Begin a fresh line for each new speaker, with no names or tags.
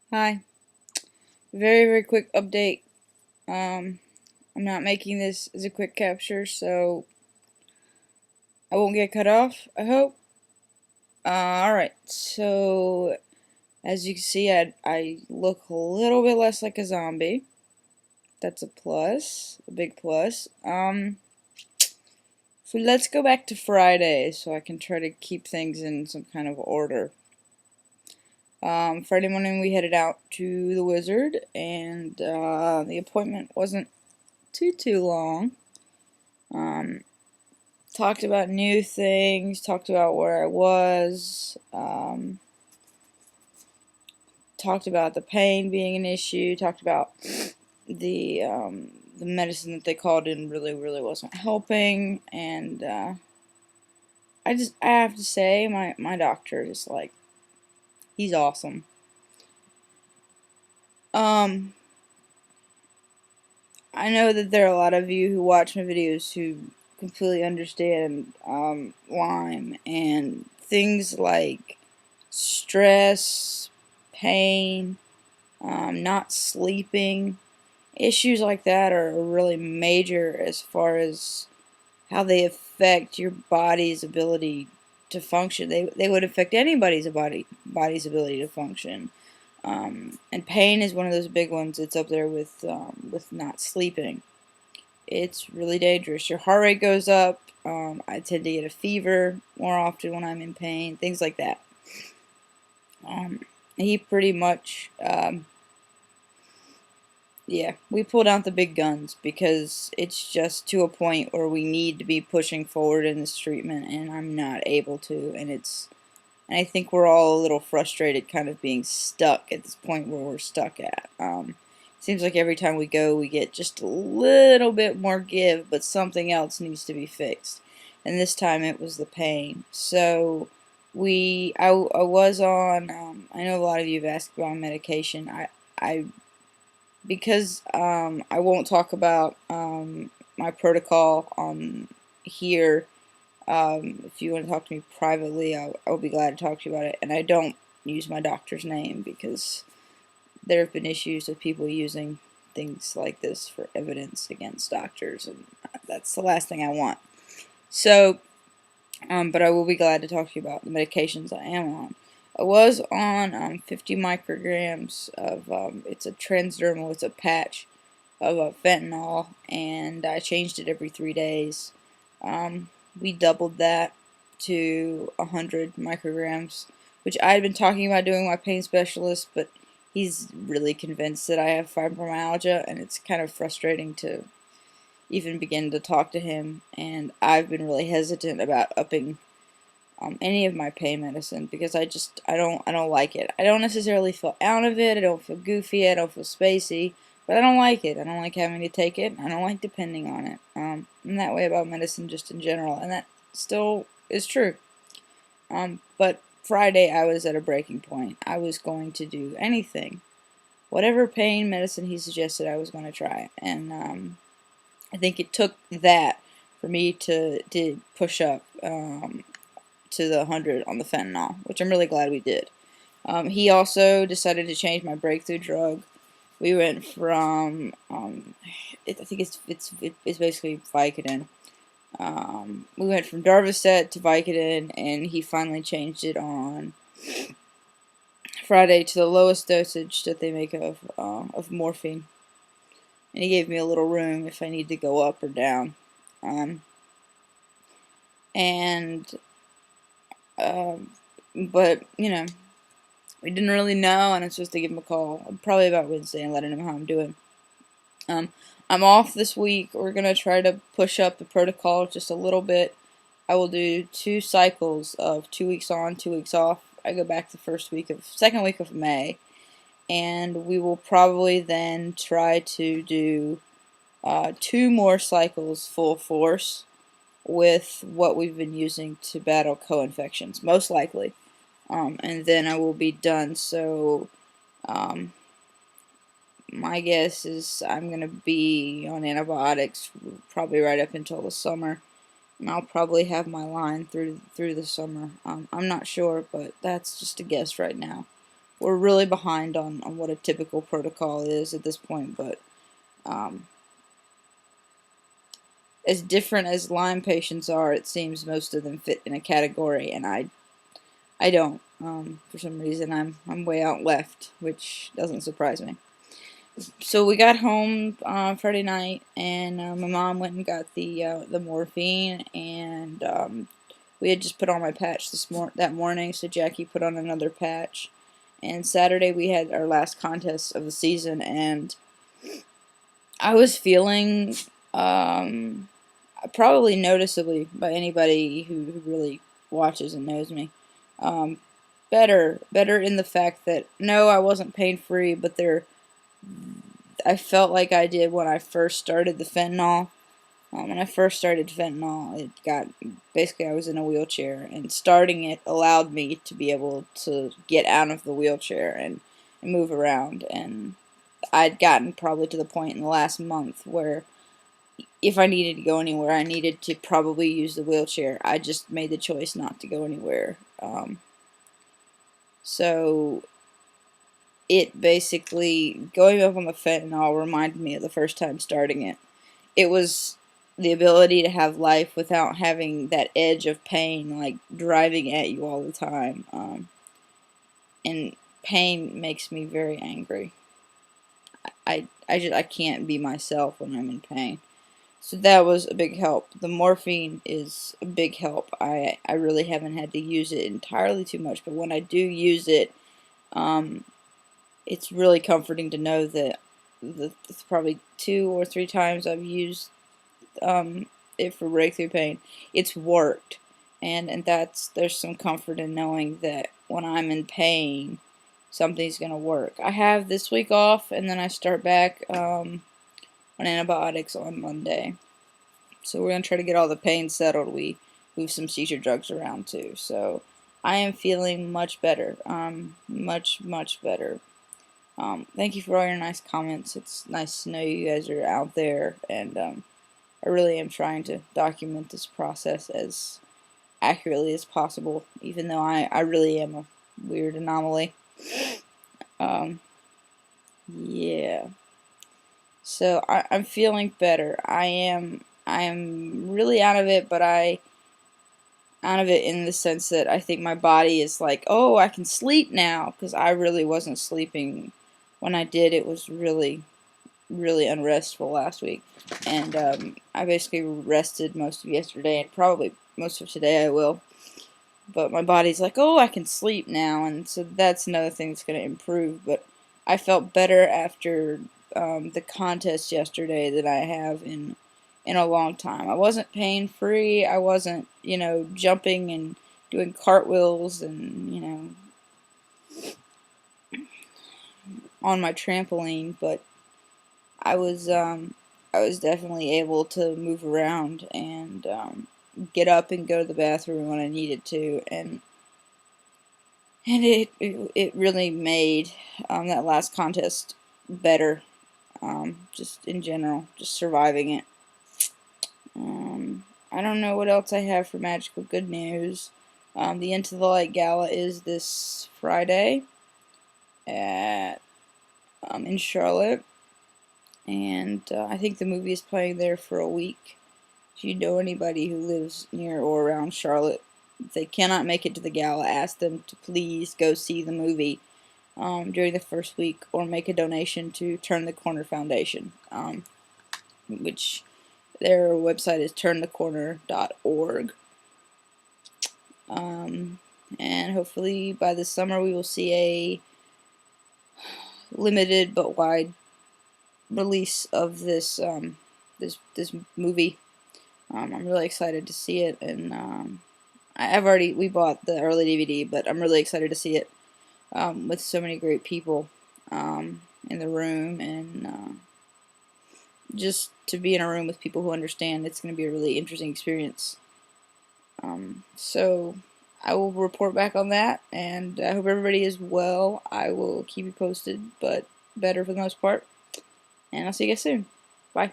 Hi. Very quick update. Um, I'm not making this as a quick capture, so I won't get cut off, I hope. Alright, so as you can see, I look a little bit less like a zombie. That's a plus, a big plus. So let's go back to Friday so I can try to keep things in some kind of order. Friday morning we headed out to the Wizard, and the appointment wasn't too long. Talked about new things, talked about where I was, talked about the pain being an issue, talked about the medicine that they called in really wasn't helping, and I have to say my doctor is like, he's awesome. I know that there are a lot of you who watch my videos who completely understand Lyme and things like stress, pain, not sleeping. Issues like that are really major as far as how they affect your body's ability to function. They would affect anybody's body's ability to function. And pain is one of those big ones. It's up there with not sleeping. It's really dangerous. Your heart rate goes up. I tend to get a fever more often when I'm in pain. Things like that. He pretty much, yeah, we pulled out the big guns because it's just to a point where we need to be pushing forward in this treatment, and I'm not able to. And I think we're all a little frustrated, kind of being stuck at this point where we're stuck at. Seems like every time we go, we get just a little bit more give, but something else needs to be fixed. And this time it was the pain. So I was on. I know a lot of you have asked about medication. I because I won't talk about my protocol on here. If you want to talk to me privately, I'll be glad to talk to you about it. And I don't use my doctor's name because there have been issues with people using things like this for evidence against doctors, and that's the last thing I want. So, but I will be glad to talk to you about the medications I am on. I was on 50 micrograms of, it's a transdermal, it's a patch of fentanyl, and I changed it every 3 days. We doubled that to 100 micrograms, which I had been talking about doing with my pain specialist, but he's really convinced that I have fibromyalgia, and it's kind of frustrating to even begin to talk to him, and I've been really hesitant about upping any of my pain medicine because I don't like it. I don't necessarily feel out of it. I don't feel goofy. I don't feel spacey, but I don't like it. I don't like having to take it. I don't like depending on it. I'm that way about medicine just in general, and that still is true. But Friday I was at a breaking point. I was going to do anything, whatever pain medicine he suggested. I was going to try, and I think it took that for me to push up to the 100 on the fentanyl, which I'm really glad we did. He also decided to change my breakthrough drug. We went from, I think it's basically Vicodin. We went from Darvocet to Vicodin, and he finally changed it on Friday to the lowest dosage that they make of morphine. And he gave me a little room if I need to go up or down. And but you know, we didn't really know, and I'm supposed to give him a call probably about Wednesday and letting him know how I'm doing. I'm off this week. We're gonna try to push up the protocol just a little bit. I will do 2 cycles of 2 weeks on, 2 weeks off. I go back the second week of May, and we will probably then try to do 2 more cycles full force with what we've been using to battle co-infections, most likely. And then I will be done. So my guess is I'm going to be on antibiotics probably right up until the summer. And I'll probably have my line through the summer. I'm not sure, but that's just a guess right now. we're really behind on what a typical protocol is at this point, but as different as Lyme patients are, it seems most of them fit in a category, and I don't. For some reason, I'm way out left, which doesn't surprise me. So we got home Friday night, and my mom went and got the morphine, and we had just put on my patch that morning, so Jackie put on another patch. And Saturday we had our last contest of the season, and I was feeling probably noticeably by anybody who really watches and knows me, better in the fact that no, I wasn't pain-free, but I felt like I did when I first started the fentanyl. When I first started fentanyl, basically I was in a wheelchair, and starting it allowed me to be able to get out of the wheelchair and move around, and I'd gotten probably to the point in the last month where if I needed to go anywhere, I needed to probably use the wheelchair. I just made the choice not to go anywhere. So it basically, going up on the fentanyl reminded me of the first time starting it. It was the ability to have life without having that edge of pain, like, driving at you all the time. And pain makes me very angry. I can't be myself when I'm in pain. So that was a big help. The morphine is a big help. I really haven't had to use it entirely too much, but when I do use it, it's really comforting to know that it's probably 2 or 3 times I've used it for breakthrough pain, it's worked, and there's some comfort in knowing that when I'm in pain, something's gonna work. I have this week off, and then I start back on antibiotics on Monday. So we're gonna try to get all the pain settled. We move some seizure drugs around too. So I am feeling much better. Much better. Thank you for all your nice comments. It's nice to know you guys are out there, and I really am trying to document this process as accurately as possible, even though I really am a weird anomaly. Yeah. So I'm feeling better. I am really out of it, but out of it in the sense that I think my body is like, oh, I can sleep now, because I really wasn't sleeping when I did. It was really unrestful last week, and I basically rested most of yesterday, and probably most of today I will, but my body's like, oh, I can sleep now, and so that's another thing that's going to improve. But I felt better after the contest yesterday than I have in a long time. I wasn't pain-free, I wasn't, jumping and doing cartwheels and, on my trampoline, but I was definitely able to move around and get up and go to the bathroom when I needed to, and it really made that last contest better. Just in general, just surviving it. I don't know what else I have for magical good news. The Into the Light Gala is this Friday at in Charlotte, and I think the movie is playing there for a week. If you know anybody who lives near or around Charlotte, if they cannot make it to the gala, ask them to please go see the movie during the first week, or make a donation to Turn the Corner Foundation, which their website is turnthecorner.org. And hopefully by this summer we will see a limited but wide release of this this movie. I'm really excited to see it, and we bought the early DVD, but I'm really excited to see it with so many great people in the room, and just to be in a room with people who understand. It's going to be a really interesting experience. So I will report back on that, and I hope everybody is well. I will keep you posted, but better for the most part. And I'll see you guys soon. Bye.